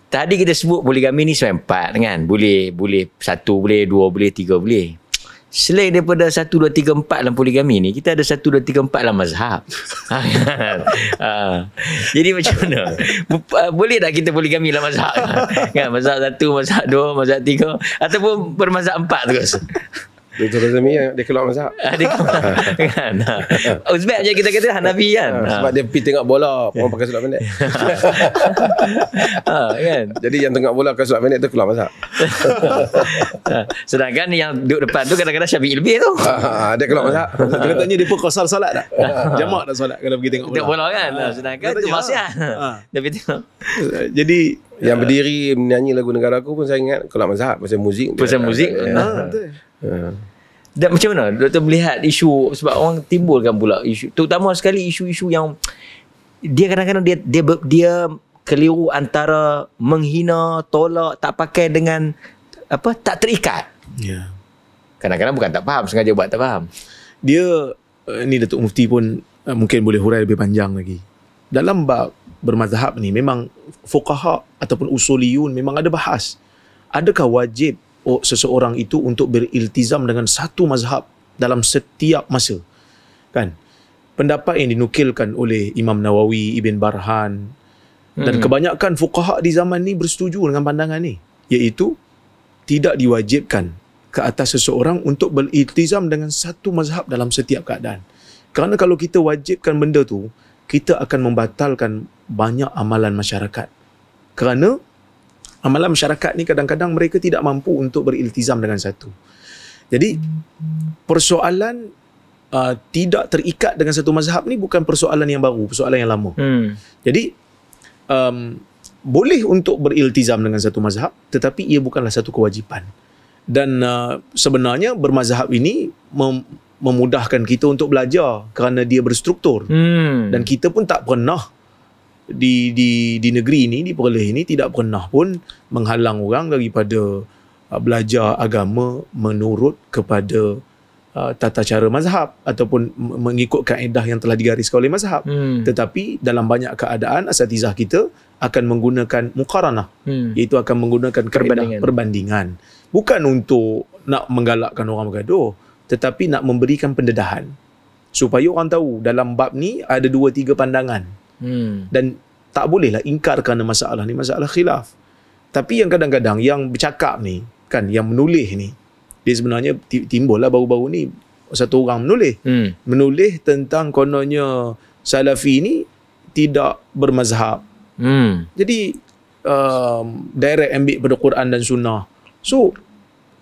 tadi kita sebut poligami ni sampai 4 kan. Boleh 1 boleh, 2 boleh, 3 boleh. Selain daripada 1, 2, 3, 4 dalam poligami ni, kita ada 1, 2, 3, 4 dalam mazhab. Jadi macam mana? Boleh tak kita poligami dalam mazhab? Kan? Mazhab 1, mazhab 2, mazhab 3 ataupun bermazhab 4 terus? Dr. Razami dia keluar mazhab. Dia kan. Uzbek je kita kata Hanafi kan. Sebab dia pergi tengok bola, orang pakai seluar pendek. Kan. Jadi yang tengok bola pakai seluar pendek tu keluar mazhab. Sedangkan yang duduk depan tu kadang-kadang Syafi'i lebih tu. Dia keluar mazhab. Dia tanya dia pun qasar solat tak? Jamak tak solat kalau pergi tengok bola? Tengok bola kan. Sedangkan tu maksiat. Dia pergi tengok. Jadi yang berdiri menyanyi lagu negara aku pun saya ingat keluar mazhab pasal muzik. Pasal muzik. betul. Dan macam mana Doktor melihat isu, sebab orang timbulkan pula isu, terutama sekali isu-isu yang dia kadang-kadang dia keliru antara menghina, tolak, tak pakai dengan apa, tak terikat. Ya. Kadang-kadang bukan tak faham, sengaja buat tak faham. Dia ni Datuk Mufti pun mungkin boleh hurai lebih panjang lagi. Dalam bab bermazhab ni memang fuqaha ataupun usuliyun memang ada bahas. Adakah wajib seseorang itu untuk beriltizam dengan satu mazhab dalam setiap masa? Kan? Pendapat yang dinukilkan oleh Imam Nawawi, Ibn Barhan dan kebanyakan fuqaha di zaman ni bersetuju dengan pandangan ni, iaitu tidak diwajibkan ke atas seseorang untuk beriltizam dengan satu mazhab dalam setiap keadaan. Kerana kalau kita wajibkan benda tu, kita akan membatalkan banyak amalan masyarakat. Kerana amalan masyarakat ni kadang-kadang mereka tidak mampu untuk beriltizam dengan satu. Jadi persoalan tidak terikat dengan satu mazhab ni bukan persoalan yang baru, persoalan yang lama. Jadi boleh untuk beriltizam dengan satu mazhab, tetapi ia bukanlah satu kewajipan. Dan sebenarnya bermazhab ini memudahkan kita untuk belajar kerana dia berstruktur. Dan kita pun tak pernah di negeri ini, di Perlis ini, tidak pernah pun menghalang orang daripada belajar agama menurut kepada tata cara mazhab ataupun mengikut kaedah yang telah digariskan oleh mazhab. Tetapi dalam banyak keadaan asatizah kita akan menggunakan muqaranah, iaitu akan menggunakan kaedah perbandingan. Bukan untuk nak menggalakkan orang bergaduh, tetapi nak memberikan pendedahan supaya orang tahu dalam bab ni ada 2-3 pandangan. Dan tak bolehlah ingkar kerana masalah ni masalah khilaf. Tapi yang kadang-kadang yang bercakap ni kan, yang menulis ni, dia sebenarnya timbul lah baru-baru ni satu orang menulis tentang kononnya Salafi ni tidak bermazhab. Jadi direct ambil pada Quran dan Sunnah. So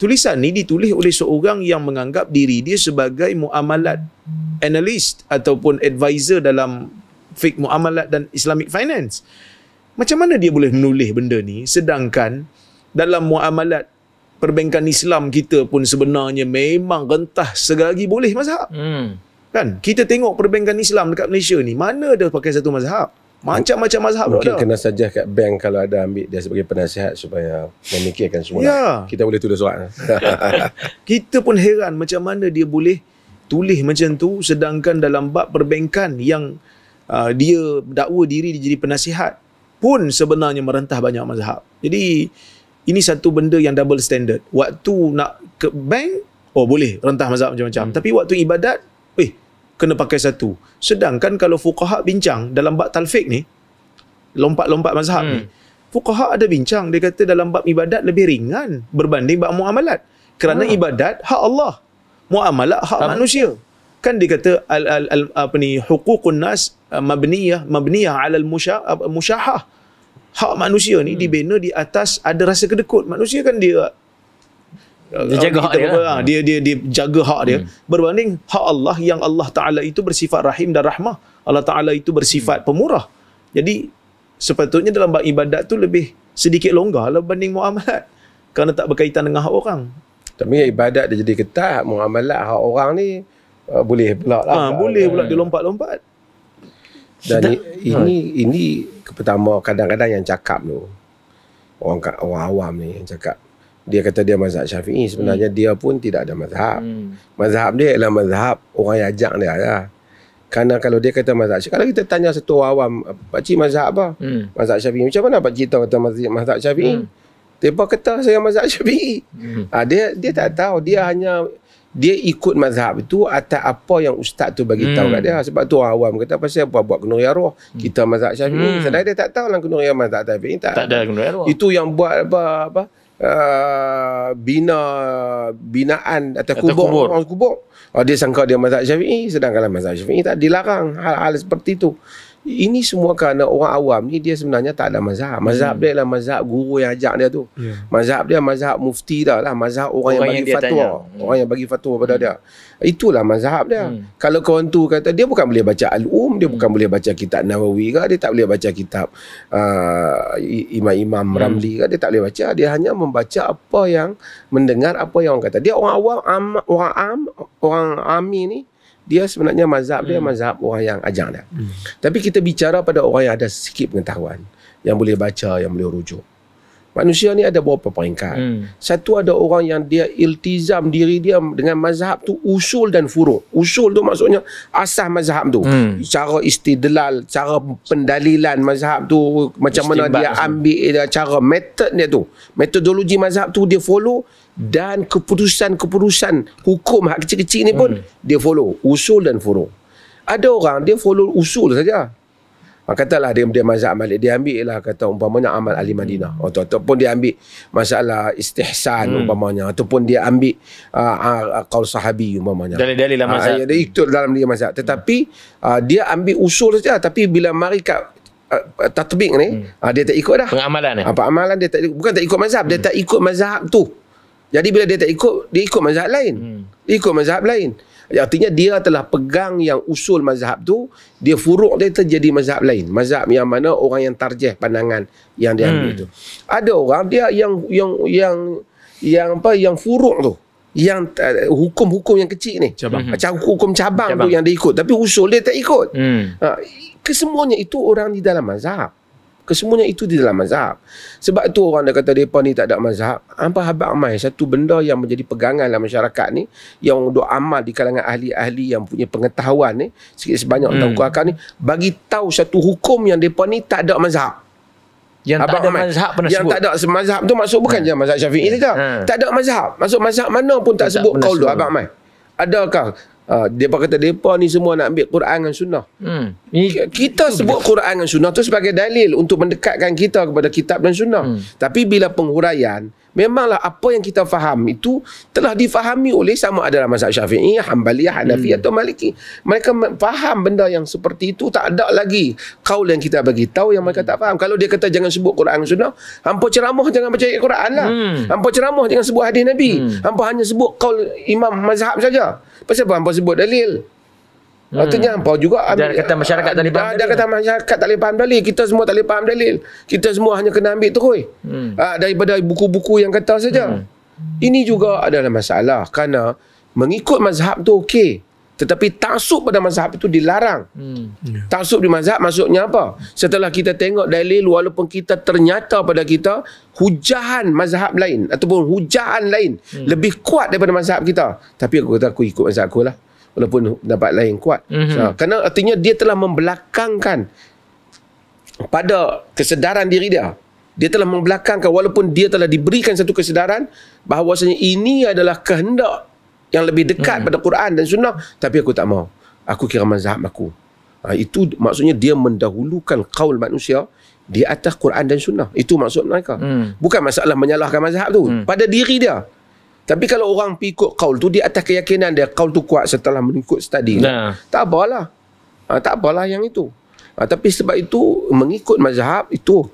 tulisan ni ditulis oleh seorang yang menganggap diri dia sebagai muamalat analyst ataupun advisor dalam fiqh muamalat dan Islamic finance. Macam mana dia boleh menulis benda ni sedangkan dalam muamalat perbankan Islam kita pun sebenarnya memang rentah selagi boleh mazhab. Kan? Kita tengok perbankan Islam dekat Malaysia ni, mana ada pakai satu mazhab? Macam-macam mazhab mungkin lah ada. Kena saja kat bank kalau ada ambil dia sebagai penasihat supaya memikirkan semua. Kita boleh tulis surat. Kita pun heran macam mana dia boleh tulis macam tu sedangkan dalam bab perbankan yang dia dakwa diri dia jadi penasihat pun sebenarnya merentah banyak mazhab. Jadi ini satu benda yang double standard. Waktu nak ke bank, boleh rentah mazhab macam-macam. Tapi waktu ibadat, kena pakai satu. Sedangkan kalau fuqaha bincang dalam bab talfiq ni, lompat-lompat mazhab ni, fuqaha ada bincang, dia kata dalam bab ibadat lebih ringan berbanding bab muamalat. Kerana ibadat hak Allah, muamalat hak manusia. Kan dia kata huququn nas mabniyah 'ala al-musyahah. Hak manusia ni dibina di atas ada rasa kedekut. Manusia kan dia jaga hak dia. Dia jaga hak dia berbanding hak Allah yang Allah Taala itu bersifat rahim dan rahmah. Allah Taala itu bersifat pemurah. Jadi sepatutnya dalam bab ibadat tu lebih sedikit longgar lah berbanding muamalat kerana tak berkaitan dengan hak orang. Tapi ibadat dia jadi ketat, muamalat hak orang ni boleh pula lah. Boleh pula dia lompat-lompat. Dan ini pertama kadang-kadang yang cakap tu orang awam ni yang cakap, dia kata dia mazhab Syafi'i, sebenarnya dia pun tidak ada mazhab. Mazhab dia ialah mazhab orang yang ajak dia lah. Kerana kalau dia kata mazhab Syafi'i, kalau kita tanya satu awam, pakcik mazhab apa? Mazhab Syafi'i. Macam mana pakcik tahu kata mazhab Syafi'i? Mereka kata saya mazhab Syafi'i. Dia tak tahu. Dia ikut mazhab itu atas apa yang ustaz tu bagi tahu kat dia. Sebab tu orang awam kata pasal apa buat kenuriah roh. Kita mazhab Syafi'i. Sedangkan dia tak tahu lah kenuriah mazhab Syafi'i. Tak ada kenuriah roh. Itu yang buat apa binaan atas kubur. Orang kubur. Dia sangka dia mazhab Syafi'i, sedangkan mazhab Syafi'i tak dilarang hal-hal seperti itu. Ini semua kerana orang awam ni dia sebenarnya tak ada mazhab. Mazhab dia adalah mazhab guru yang ajak dia tu. Mazhab dia mazhab mufti dah lah. Mazhab orang yang bagi fatwa. Orang yang bagi fatwa pada dia. Itulah mazhab dia. Kalau kawan tu kata dia bukan boleh baca Al-Um, dia bukan boleh baca kitab Nawawi ke, dia tak boleh baca kitab Imam Ramli ke, dia tak boleh baca. Dia hanya membaca apa yang, mendengar apa yang orang kata. Dia orang awam, orang ami ni, dia sebenarnya mazhab dia mazhab orang yang ajak dia. Tapi kita bicara pada orang yang ada sikit pengetahuan, yang boleh baca, yang boleh rujuk. Manusia ni ada beberapa peringkat. Satu, ada orang yang dia iltizam diri dia dengan mazhab tu usul dan furu'. Usul tu maksudnya asas mazhab tu. Cara istidlal, cara pendalilan mazhab tu, macam mana dia ambil cara metod dia tu. Metodologi mazhab tu dia follow, dan keputusan-keputusan hukum hak kecil-kecil ni pun dia follow. Usul dan furu'. Ada orang dia follow usul saja. Katalah dia mazhab Malik, dia ambil lah kata umpamanya amal ahli Madinah, ataupun dia ambil masalah istihsan umpamanya, ataupun dia ambil qaul sahabi umpamanya, dalil-dalil lah mazhab. Dia ikut dalam dia mazhab, tetapi dia ambil usul saja, tapi bila mari kat tatbik ni dia tak ikut dah pengamalan ni. Amalan dia tak, bukan tak ikut mazhab, dia tak ikut mazhab tu. Jadi bila dia tak ikut, dia ikut mazhab lain. Dia ikut mazhab lain. Artinya dia telah pegang yang usul mazhab tu, dia furuk dia terjadi mazhab lain. Mazhab yang mana orang yang tarjih pandangan yang dia ambil tu. Ada orang dia yang furuk tu, yang hukum-hukum yang kecil ni, macam hukum cabang tu yang dia ikut, tapi usul dia tak ikut. Kesemuanya itu orang di dalam mazhab. Kesemuanya itu di dalam mazhab. Sebab tu orang dah kata mereka ni tak ada mazhab. Hampa habaq mai satu benda yang menjadi pegangan dalam masyarakat ni, yang duk amal di kalangan ahli-ahli yang punya pengetahuan ni, sikit sebanyak tentang hukum akal ni, bagi tahu satu hukum yang mereka ni tak ada mazhab. Yang tak ada mazhab pernah yang sebut. tak ada mazhab tu maksud bukan je mazhab Syafi'i saja. Tak ada mazhab. Maksud mazhab mana pun tak sebut qaul tu abang mai. Adakah depa kata depa ni semua nak ambil Quran dan sunnah. Kita sebut Quran dan sunnah tu sebagai dalil untuk mendekatkan kita kepada kitab dan sunnah. Tapi bila penghuraian, memanglah apa yang kita faham itu telah difahami oleh sama ada dalam mazhab Syafi'i, Hanbali, Hanafi atau Maliki. Mereka faham benda yang seperti itu. Tak ada lagi qaul yang kita bagi tahu yang mereka tak faham. Kalau dia kata jangan sebut Quran dan sunnah, hampa ceramah jangan baca ayat Quran lah. Hampa ceramah jangan sebut hadis Nabi. Hampa hanya sebut qaul imam mazhab saja. Pasal apa hampa sebut dalil? Artinya hampa juga dan kata masyarakat tak boleh faham dalil. Dan kata masyarakat tak boleh faham dalil. Kita semua tak boleh faham dalil. Kita semua hanya kena ambil terus daripada buku-buku yang kata saja. Ini juga adalah masalah, kerana mengikut mazhab tu okey, tetapi taksub pada mazhab itu dilarang. Taksub di mazhab maksudnya apa? Setelah kita tengok dalil, walaupun kita ternyata pada kita hujahan mazhab lain ataupun hujahan lain lebih kuat daripada mazhab kita, tapi aku kata aku ikut mazhab aku lah, walaupun dapat lain kuat. Kerana artinya dia telah membelakangkan pada kesedaran diri dia. Dia telah membelakangkan, walaupun dia telah diberikan satu kesedaran bahawasanya ini adalah kehendak yang lebih dekat pada Quran dan sunnah, tapi aku tak mau. Aku kira mazhab aku. Itu maksudnya dia mendahulukan qaul manusia di atas Quran dan sunnah. Itu maksud mereka. Bukan masalah menyalahkan mazhab tu pada diri dia. Tapi kalau orang ikut qaul tu di atas keyakinan dia, qaul tu kuat setelah mengikut study, tak apalah. Tak apalah yang itu. Tapi sebab itu mengikut mazhab itu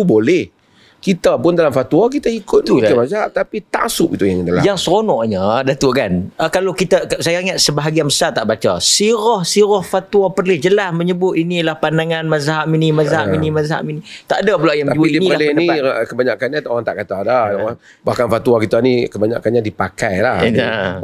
boleh. Kita pun dalam fatwa kita ikut mazhab, tapi taksub itu yang dalam. Yang seronoknya Datuk kan, kalau kita, saya ingat sebahagian besar tak baca sirah fatwa perlis jelas menyebut inilah pandangan mazhab ini, mazhab ini, mazhab ini. Tak ada pula yang menyebut inilah pendapat. Tapi ni kebanyakannya orang tak kata dah. Bahkan fatwa kita ni kebanyakannya dipakai lah.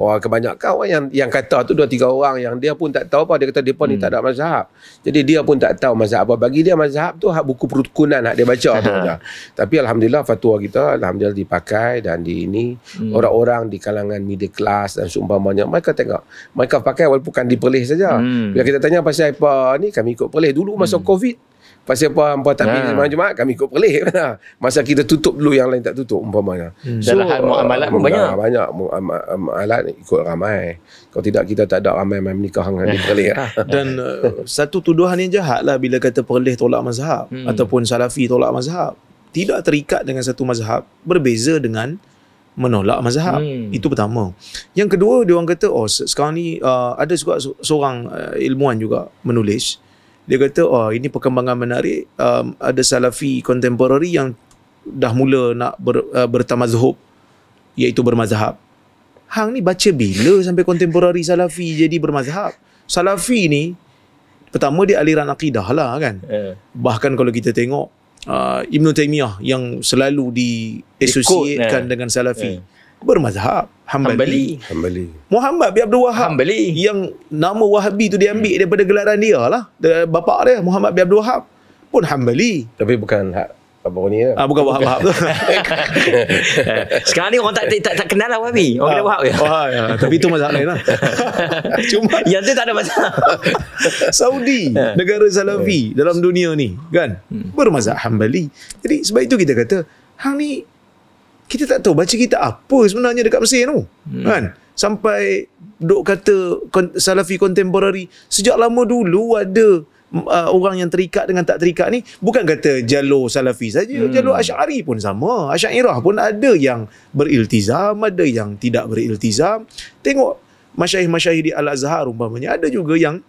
Orang kebanyakan orang yang kata tu 2-3 orang yang dia pun tak tahu apa, dia kata depa ni tak ada mazhab. Jadi dia pun tak tahu mazhab apa. Bagi dia mazhab tu hak buku perukunan hak dia baca tu aja. Tapi alhamdulillah fatwa kita alhamdulillah dipakai dan di ini orang-orang di kalangan middle class dan seumpamanya mereka tengok, mereka pakai walaupun bukan di Perlis saja. Bila kita tanya pasal apa ni, kami ikut Perlis dulu masa Covid. Pasal apa tak pergi sembang Jumaat, kami ikut Perlis. Masa kita tutup dulu, yang lain tak tutup umpamanya. Dalam hal muamalat pun banyak muamalat ikut ramai. Kalau tidak kita tak ada ramai menikah dengan di Perlis. Dan satu tuduhan yang jahat lah bila kata Perlis tolak mazhab ataupun Salafi tolak mazhab. Tidak terikat dengan satu mazhab, berbeza dengan menolak mazhab. Itu pertama. Yang kedua, dia orang kata sekarang ni ada juga seorang ilmuwan juga menulis. Dia kata ini perkembangan menarik, ada Salafi contemporary yang dah mula nak bertamazhub, iaitu bermazhab. Hang ni baca bila sampai contemporary Salafi jadi bermazhab? Salafi ni pertama dia aliran akidah lah kan. Bahkan kalau kita tengok Ibn Taymiyah yang selalu diasosiasikan dengan Salafi, bermazhab Hambali. Muhammad bin Abdul Wahab yang nama Wahabi tu diambil daripada gelaran dia lah, bapa dia Muhammad bin Abdul Wahab pun Hambali, tapi bukan apa ni ya. Bukan Wahab tu. Sekarang ni orang tak kenal lah Wahabi. Orang kena Wahab je. Ya. Tapi itu mazhab lain lah. Cuma yang tu tak ada mazhab. Saudi, negara Salafi dalam dunia ni kan, bermazhab Hambali. Jadi sebab itu kita kata hang ni kita tak tahu baca kita apa sebenarnya dekat Mesir tu. Kan? Sampai duk kata Salafi contemporary, sejak lama dulu ada orang yang terikat dengan tak terikat ni. Bukan kata jalur Salafi saja, jalur Asy'ari pun sama. Asy'ariyah pun ada yang beriltizam, ada yang tidak beriltizam. Tengok masyayikh-masyayikh di Al-Azhar umpamanya, ada juga yang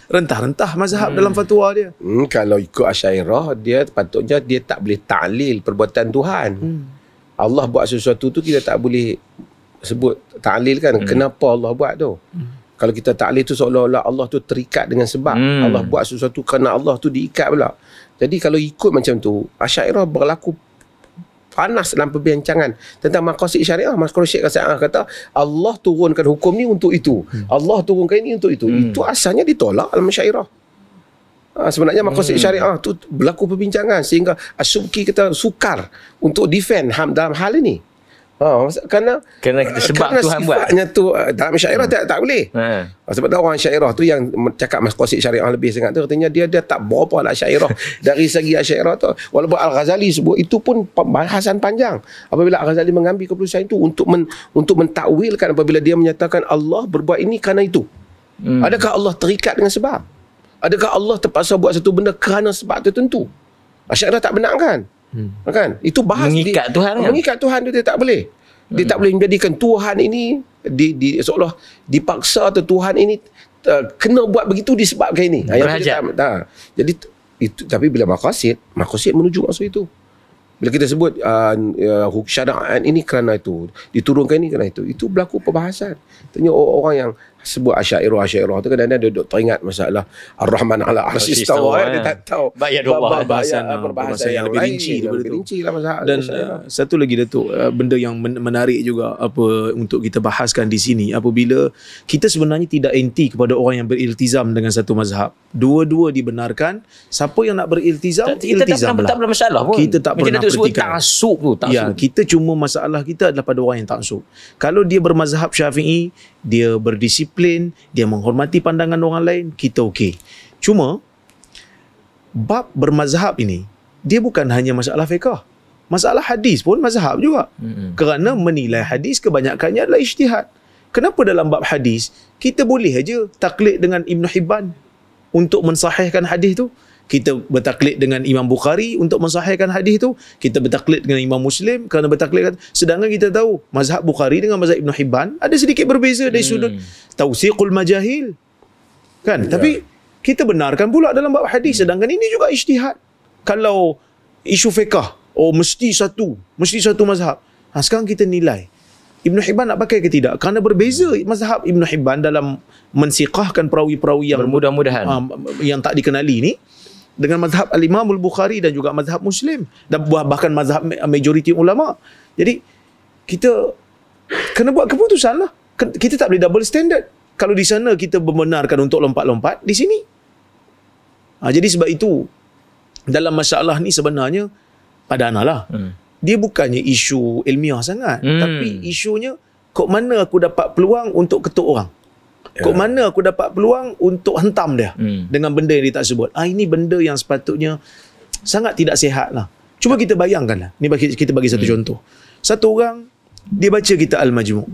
rentah-rentah mazhab dalam fatwa dia. Kalau ikut Asy'ariyah, dia patutnya dia tak boleh taklil perbuatan Tuhan. Allah buat sesuatu tu kita tak boleh sebut taklil kan. Kenapa Allah buat tu? Kalau kita taklil tu seolah-olah Allah tu terikat dengan sebab. Allah buat sesuatu kerana Allah tu diikat pula. Jadi kalau ikut macam tu, Asy'ariyah berlaku panas dalam perbincangan tentang maqasid syariah. Syekh Qasim kata Allah turunkan hukum ni untuk itu. Allah turunkan ini untuk itu. Itu asalnya ditolak dalam Asy'ariyah. Sebenarnya maqasid syariah tu berlaku perbincangan sehingga As-Subki kita sukar untuk defend dalam hal ini. Kerana sebab Tuhan buat. Sifatnya tu dalam Asy'ariyah tak boleh. Sebab orang Asy'ariyah tu yang cakap maqasid syariah lebih sangat tu, katanya dia tak berapa lah Asy'ariyah. Dari segi Asy'ariyah tu, walaupun Al-Ghazali sebut, itu pun pembahasan panjang. Apabila Al-Ghazali mengambil keputusan itu untuk mentakwilkan, apabila dia menyatakan Allah berbuat ini kerana itu. Adakah Allah terikat dengan sebab? Adakah Allah terpaksa buat satu benda kerana sebab tertentu? Asy'ariyah tak benarkan. Kan? Itu bahas mengikat Tuhan kan? Mengikat Tuhan tu dia tak boleh. Dia tak boleh menjadikan Tuhan ini seolah dipaksa atau Tuhan ini kena buat begitu disebabkan ini. Jadi itu, tapi bila maqasid menuju maksud itu. Bila kita sebut syariat ini kerana itu, diturunkan ini kerana itu berlaku perbahasan. Tanya orang yang sebut Asy'ariyah tu kadang-kadang dia teringat masalah Ar-Rahman ala arsy istawa, dia tak tahu perbahasan yang lebih rinci lah mazhab. Dan satu lagi Datuk, benda yang menarik juga apa untuk kita bahaskan di sini, apabila kita sebenarnya tidak anti kepada orang yang beriltizam dengan satu mazhab, dua-dua dibenarkan. Siapa yang nak beriltizam, iltizam lah. Tak ada masalah pun. Kita tak pernah pertikaian. Kita cuma masalah kita adalah pada orang yang taksub. Kalau dia bermazhab Syafi'i, dia berdisiplin, dia menghormati pandangan orang lain, kita okey. Cuma bab bermazhab ini, dia bukan hanya masalah fiqh. Masalah hadis pun mazhab juga. Kerana menilai hadis kebanyakannya adalah ijtihad. Kenapa dalam bab hadis kita boleh aja taklid dengan Ibn Hibban untuk mensahihkan hadis tu? Kita bertaklid dengan Imam Bukhari untuk mensahihkan hadis tu. Kita bertaklid dengan Imam Muslim kerana bertaklid. Sedangkan kita tahu mazhab Bukhari dengan mazhab Ibn Hibban ada sedikit berbeza dari sudut tawsiqul majahil. Kan? Tapi kita benarkan pula dalam bab hadis. Sedangkan ini juga ijtihad. Kalau isu fiqh, mesti satu mazhab. Sekarang kita nilai Ibn Hibban nak pakai ke tidak? Kerana berbeza mazhab Ibn Hibban dalam mensiqahkan perawi-perawi yang bermudah-mudahan yang tak dikenali ni dengan mazhab Al-Imam Al-Bukhari dan juga mazhab Muslim dan bahkan mazhab majoriti ulama. Jadi kita kena buat keputusan lah. Kita tak boleh double standard. Kalau di sana kita membenarkan untuk lompat-lompat, di sini. Jadi sebab itu dalam masalah ni sebenarnya pada Ana lah. Dia bukannya isu ilmiah sangat, tapi isunya kok mana aku dapat peluang untuk ketuk orang. Kok mana aku dapat peluang untuk hentam dia dengan benda yang dia tak sebut. Ini benda yang sepatutnya sangat tidak sihat lah. Cuba kita bayangkan lah. Ni kita bagi satu contoh. Satu orang, dia baca kitab Al-Majmu'.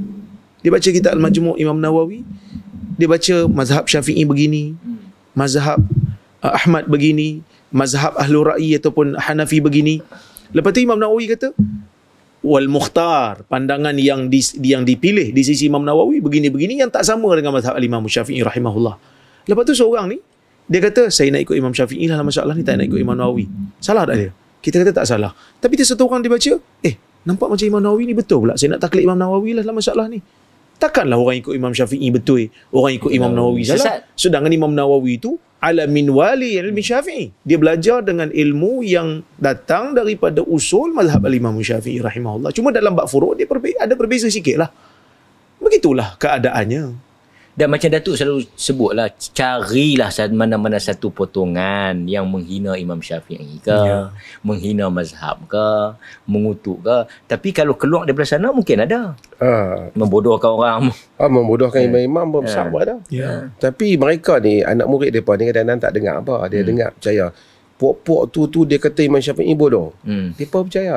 Dia baca kitab Al-Majmu' Imam Nawawi. Dia baca mazhab Syafi'i begini. Mazhab Ahmad begini. Mazhab Ahlul Ra'i ataupun Hanafi begini. Lepas tu Imam Nawawi kata, wal mukhtar, pandangan yang dipilih di sisi Imam Nawawi begini-begini yang tak sama dengan mazhab Imam Syafi'i rahimahullah. Lepas tu seorang ni dia kata saya nak ikut Imam Syafi'i lah masalah ni, tak nak ikut Imam Nawawi. Salah tak dia? Kita kata tak salah. Tapi dia satu orang dia baca, nampak macam Imam Nawawi ni betul pula. Saya nak taklid Imam Nawawi lah dalam masalah ni. Takkanlah orang ikut Imam Syafi'i betul, orang ikut Imam Nawawi salah. Sedangkan Imam Nawawi tu ala min wali ilmi Syafi'i. Dia belajar dengan ilmu yang datang daripada usul mazhab Imam Syafi'i rahimahullah. Cuma dalam bab furu' dia ada berbeza sikit lah. Begitulah keadaannya. Dan macam Datuk selalu sebutlah, carilah mana-mana satu potongan yang menghina Imam Syafi'i ke, menghina mazhab ke, mengutuk ke. Tapi kalau keluar daripada sana mungkin ada. Membodohkan orang. Membodohkan imam-imam pun besar ada. Tapi mereka ni, anak murid mereka ni kadang-kadang tak dengar apa. Dia dengar percaya. Puak-puak tu dia kata Imam Syafi'i bodoh. Mereka percaya.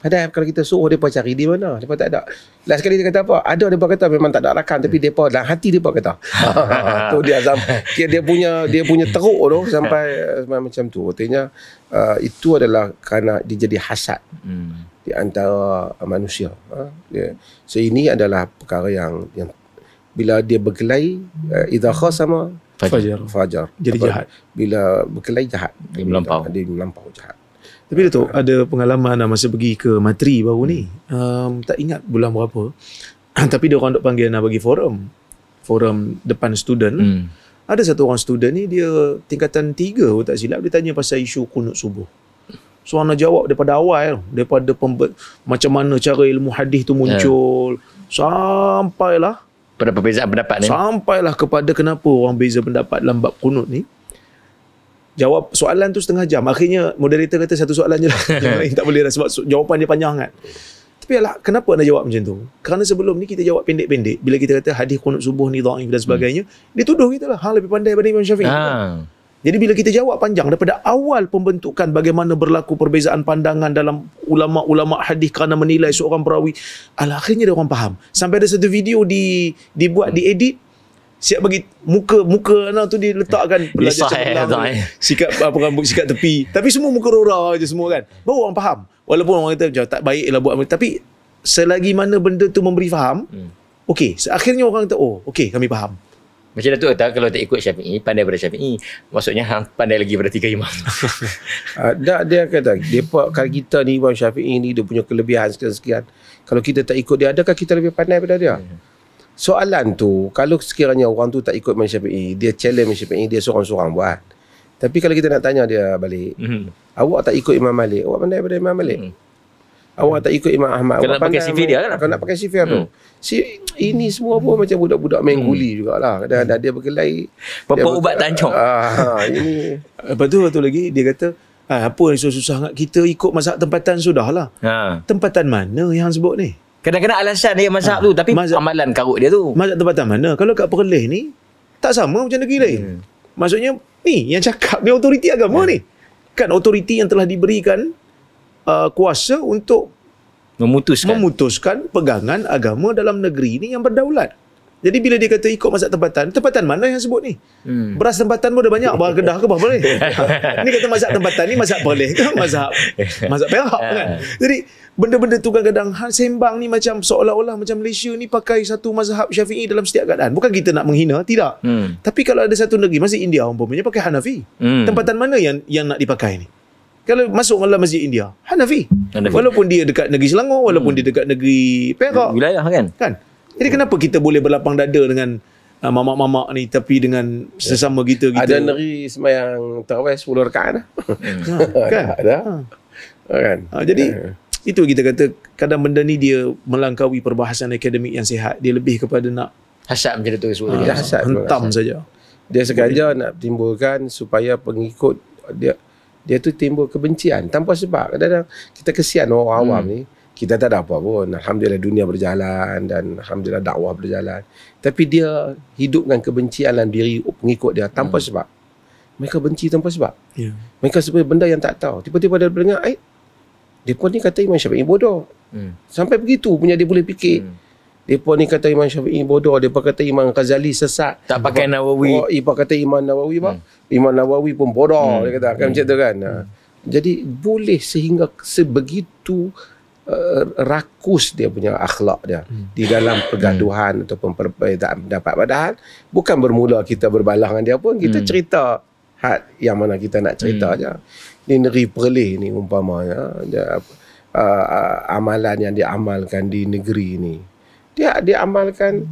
Padahal kalau kita suruh mereka cari di mana. Mereka tak ada. Last sekali dia kata apa? Ada mereka kata memang tak ada rakan. Tapi mereka dalam hati mereka kata. Tu dia punya teruk tu sampai macam tu. Artinya itu adalah kerana dia jadi hasad di antara manusia. So ini adalah perkara yang bila dia berkelahi, idza khasama fajar. Jadi jahat. Bila berkelahi jahat. Dia melampau jahat. Tapi Datuk, ada pengalaman masa pergi ke Matri baru ni. Tak ingat bulan berapa. Tapi dia orang duk panggil nak bagi forum depan student. Ada satu orang student ni, dia tingkatan 3 tak silap, dia tanya pasal isu kunut subuh. So Ana jawab daripada awal, daripada macam mana cara ilmu hadis tu muncul, sampailah pada perbezaan pendapat ni. Sampailah kepada kenapa orang beza pendapat dalam bab kunut ni. Jawab soalan tu setengah jam. Akhirnya moderator kata satu soalan je lah. Yang lain tak boleh dah sebab jawapan dia panjang sangat. Tapi kenapa nak jawab macam tu? Kerana sebelum ni kita jawab pendek-pendek. Bila kita kata hadis kunut subuh ni dhaif dan sebagainya, dia tuduh kita lah, hang lebih pandai daripada Imam Syafi'i. Jadi bila kita jawab panjang daripada awal pembentukan bagaimana berlaku perbezaan pandangan dalam ulama-ulama hadis kerana menilai seorang perawi, akhirnya dia orang faham. Sampai ada satu video dibuat, diedit, siap bagi muka anak tu diletakkan pelajar sikat rambut sikat tepi, tapi semua muka rora je semua kan. Baru orang faham. Walaupun orang kata macam tak baiklah buat, tapi selagi mana benda tu memberi faham, okey, akhirnya orang kata okey, kami faham. Macam Datuk kata, kalau tak ikut Syafi'i, pandai pada Syafi'i, maksudnya hang pandai lagi pada 3 imam. Dia kata, kalau kita ni Imam Syafi'i ni, dia punya kelebihan sekian-sekian. Kalau kita tak ikut dia, adakah kita lebih pandai pada dia? Soalan tu, kalau sekiranya orang tu tak ikut Imam Syafi'i, dia challenge Imam Syafi'i, dia seorang-seorang buat. Tapi kalau kita nak tanya dia balik, awak tak ikut Imam Malik, awak pandai pada Imam Malik? Awak tak ikut Imam Ahmad, awak pakai sifir dia kan? Kalau nak pakai sifir tu. Ini semua pun macam budak-budak main guli jugalah. Kadang-kadang dia berkelahi. Ubat tancung. Ini. Lepas tu lagi dia kata, apa yang susah sangat, kita ikut mazhab tempatan sudahlah. Tempatan mana yang sebut ni? Kadang-kadang alasan dia mazhab tu, tapi amalan karut dia tu. Mazhab tempatan mana? Kalau kat Perlis ni, tak sama macam negeri lain. Maksudnya, ni yang cakap ni otoriti agama ni. Kan otoriti yang telah diberikan kuasa untuk memutuskan pegangan agama dalam negeri ni yang berdaulat. Jadi bila dia kata ikut mazhab tempatan mana yang sebut ni? Beras tempatan pun ada banyak, beras Kedah ke apa boleh. Ni kata mazhab tempatan ni mazhab Perlis ke mazhab Perak kan. Jadi benda-benda tu kadang-kadang sembang ni macam seolah-olah macam Malaysia ni pakai satu mazhab Syafi'i dalam setiap keadaan. Bukan kita nak menghina, tidak. Tapi kalau ada satu negeri, masjid India umpamanya pakai Hanafi. Tempatan mana yang nak dipakai ni? Kalau masuk dalam masjid India, Hanafi. Walaupun dia dekat negeri Selangor, walaupun dia dekat negeri Perak. Wilayah kan? Jadi kenapa kita boleh berlapang dada dengan mamak-mamak ni, tapi dengan sesama kita ada negeri sembahyang tarawih 10 rakaat dah. Kan? Ada. Kan? Jadi itu kita kata kadang benda ni dia melangkaui perbahasan akademik yang sihat. Dia lebih kepada nak hasad macam tu sebut tadi. Hentam saja. Dia sengaja nak timbulkan supaya pengikut dia dia tu timbul kebencian tanpa sebab. Kadang-kadang kita kesian orang awam ni, kita tak ada apa pun. Alhamdulillah dunia berjalan dan alhamdulillah dakwah berjalan. Tapi dia hidupkan kebencian dalam diri pengikut dia tanpa sebab. Mereka benci tanpa sebab. Mereka sebagai benda yang tak tahu. Tiba-tiba dia dengar, mereka ni kata Imam Syafi'i bodoh. Sampai begitu punya dia boleh fikir. Mereka ni kata Imam Syafi'i bodoh. Mereka kata Imam Ghazali sesat. Tak pakai Nawawi. Mereka kata Imam Nawawi Imam Nawawi pun bodoh. Dia kata kan macam tu kan. Jadi boleh sehingga sebegitu rakus dia punya akhlak dia di dalam pergaduhan ataupun perbezaan pendapat. Padahal bukan bermula kita berbalah dengan dia pun. Kita cerita yang mana kita nak cerita je. Di negeri Perlis ni umpamanya amalan yang dia amalkan di negeri ni, dia amalkan,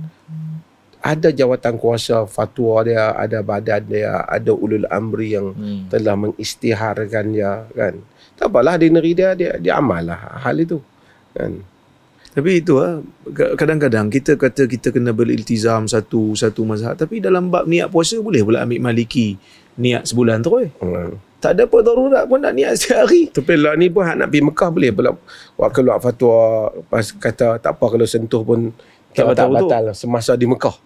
ada jawatan kuasa fatwa dia, ada badan dia, ada ulul amri yang telah mengisytiharkan dia kan. Tak apalah di negeri dia amal lah hal itu kan. Tapi itu kadang-kadang kita kata kita kena beriltizam satu mazhab, tapi dalam bab niat puasa boleh pula ambil Maliki niat sebulan terus. Tak ada apa darurat pun nak niat sehari. Tapi lah ni pun nak pergi Mekah boleh pula keluar fatwa pas kata tak apa kalau sentuh pun tak batal semasa di Mekah.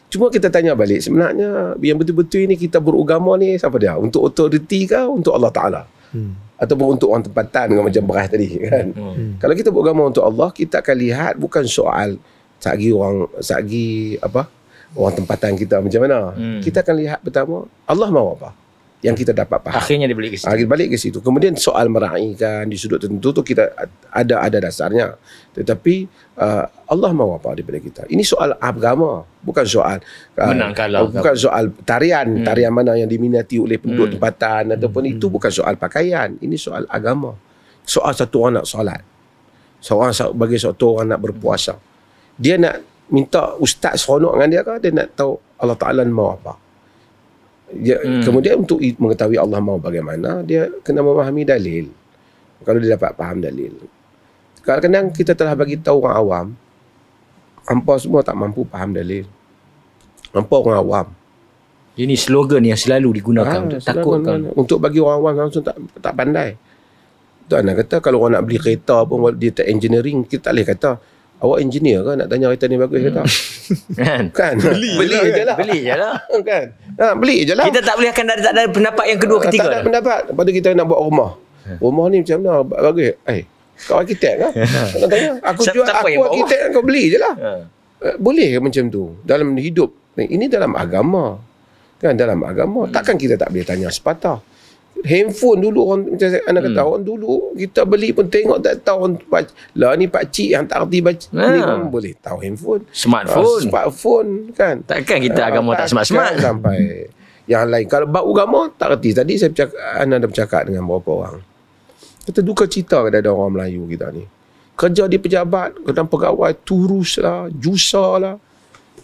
Cuma kita tanya balik, sebenarnya yang betul-betul ini kita beragama ni siapa dia? Untuk otoriti ke untuk Allah Ta'ala? Ataupun untuk orang tempatan macam beras tadi kan. Kalau kita beragama untuk Allah, kita akan lihat bukan soal orang tempatan kita macam mana. Kita akan lihat pertama Allah mahu apa yang kita dapat faham. Akhirnya dia balik ke situ. Balik ke situ. Kemudian soal meraihkan di sudut tertentu tu kita ada dasarnya. Tetapi Allah mahu apa daripada kita. Ini soal agama, bukan soal menang kalah, bukan soal tarian mana yang diminati oleh penduduk tempatan ataupun itu bukan soal pakaian. Ini soal agama. Soal satu orang nak solat. Bagi satu orang nak berpuasa. Dia nak minta ustaz seronok dengan dia ke, dia nak tahu Allah Ta'ala mahu apa. Kemudian untuk mengetahui Allah mahu bagaimana, dia kena memahami dalil. Kalau dia dapat faham dalil. Kadang-kadang kita telah bagi tahu orang awam, hampa semua tak mampu faham dalil. Hampa orang awam. Ini slogan yang selalu digunakan. Takutkan. Untuk bagi orang awam langsung tak pandai. Tuan nak kata kalau orang nak beli kereta pun dia tak engineering, kita tak boleh kata awak engineer ke nak tanya kereta ni bagus ke tak? Kan? Beli je lah. Beli je lah. Kan? Beli je lah. Kita tak boleh akan tak ada pendapat yang kedua ketiga. Tak ada pendapat. Lepas tu kita nak buat rumah. Rumah ni macam mana? Bagus. Kau arkitek ke? Nak tanya. Aku arkitek, kau beli je lah. Boleh ke macam tu? Dalam hidup. Ini dalam agama. Kan? Dalam agama. Takkan kita tak boleh tanya sepatah. Handphone dulu orang macam anak kata orang dulu kita beli pun tengok tak tahu lah ni pak cik yang tak erti baca ni kan boleh tahu handphone smartphone kan. Takkan kita agama tak smart sampai yang lain. Kalau bab agama tak erti. Tadi saya anda dah bercakap dengan beberapa orang, kita duka cita ada orang Melayu kita ni kerja di pejabat, kadang pegawai turus lah, jusa lah,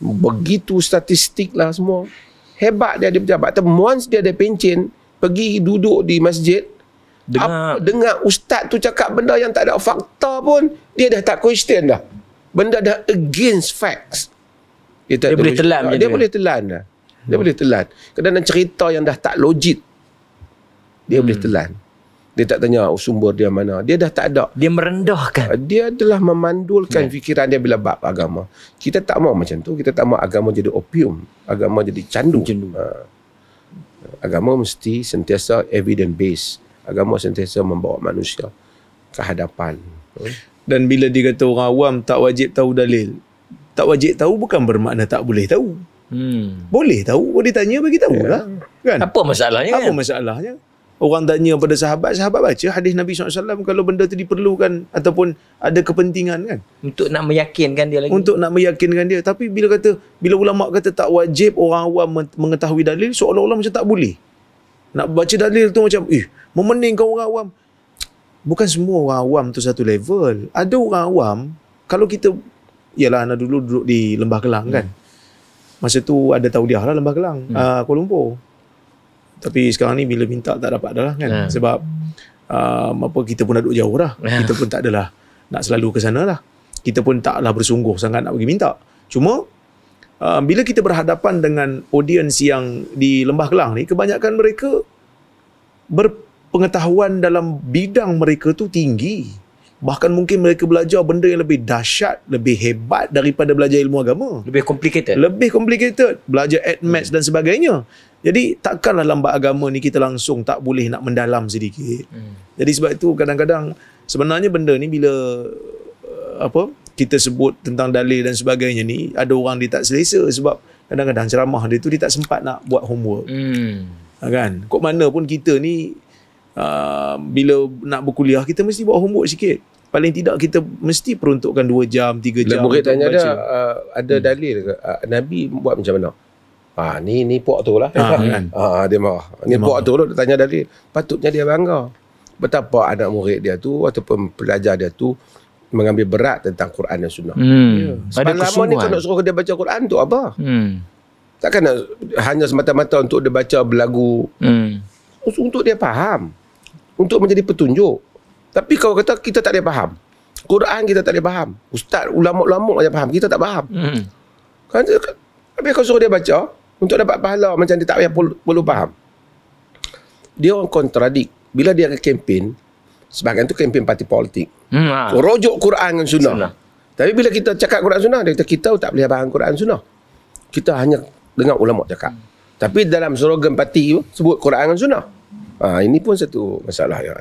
begitu statistik lah semua hebat dia di pejabat. Tapi once dia ada pencen, pergi duduk di masjid, dengar ustaz tu cakap benda yang tak ada fakta pun, dia dah tak question dah. Benda dah against facts. Dia boleh telan. Dia boleh telan dah. Dia boleh telan. Kadang-kadang cerita yang dah tak logik, dia boleh telan. Dia tak tanya sumber dia mana. Dia dah tak ada. Dia merendahkan. Dia telah memandulkan fikiran dia bila bab agama. Kita tak mau macam tu. Kita tak mau agama jadi opium. Agama jadi candu. Agama mesti sentiasa evidence based. Agama sentiasa membawa manusia ke hadapan. Dan bila dia kata orang awam tak wajib tahu dalil, tak wajib tahu bukan bermakna tak boleh tahu. Boleh tahu, boleh tanya bagi tahu lah. Kan? Apa masalahnya? Apa masalahnya? Orang tanya pada sahabat baca hadis Nabi SAW kalau benda tu diperlukan ataupun ada kepentingan kan. Untuk nak meyakinkan dia lagi. Untuk nak meyakinkan dia. Tapi bila ulama kata tak wajib orang awam mengetahui dalil, seolah-olah macam tak boleh. Nak baca dalil tu macam, memeningkan orang awam. Bukan semua orang awam tu satu level. Ada orang awam, kalau kita, yalah anak dulu duduk di Lembah Kelang kan. Masa tu ada tauliah lah Lembah Kelang, Kuala Lumpur. Tapi sekarang ni bila minta tak dapat dah lah kan. Sebab kita pun dah duduk jauh dah. Kita pun tak adalah nak selalu ke sana lah. Kita pun taklah bersungguh sangat nak pergi minta. Cuma bila kita berhadapan dengan audiens yang di Lembah Kelang ni, kebanyakan mereka pengetahuan dalam bidang mereka tu tinggi. Bahkan mungkin mereka belajar benda yang lebih dahsyat, lebih hebat daripada belajar ilmu agama. Lebih complicated. Lebih complicated. Belajar maths dan sebagainya. Jadi takkanlah lambat agama ni kita langsung tak boleh nak mendalam sedikit. Jadi sebab itu kadang-kadang sebenarnya benda ni bila kita sebut tentang dalil dan sebagainya ni, ada orang dia tak selesa sebab kadang-kadang ceramah dia tu dia tak sempat nak buat homework. Kan? Kok mana pun kita ni bila nak berkuliah kita mesti buat homework sikit. Paling tidak kita mesti peruntukkan 2 jam, 3 jam. Murid tanya dia ada dalil ke? Nabi buat macam mana? Ni puak tu lah. Kan? Dia marah. Ni puak tu dia tanya dalil. Patutnya dia bangga. Betapa anak murid dia tu ataupun pelajar dia tu mengambil berat tentang Quran dan Sunnah. Sebab lama ni kau nak suruh dia baca Quran tu apa? Takkan nak hanya semata-mata untuk dia baca belagu. Untuk dia faham. Untuk menjadi petunjuk. Tapi kalau kata kita tak ada faham. Quran kita tak ada faham. Ustaz, ulama-ulama aja faham. Kita tak faham. Kan habis kau suruh dia baca untuk dapat pahala macam dia tak payah perlu faham. Dia orang kontradik. Bila dia kempen, sebahagian tu kempen parti politik. Rojok Quran dan Sunnah. Tapi bila kita cakap Quran Sunnah, dia kata kita tak boleh faham Quran Sunnah. Kita hanya dengar ulama cakap. Tapi dalam slogan parti sebut Quran dan Sunnah. Ini pun satu masalah ya.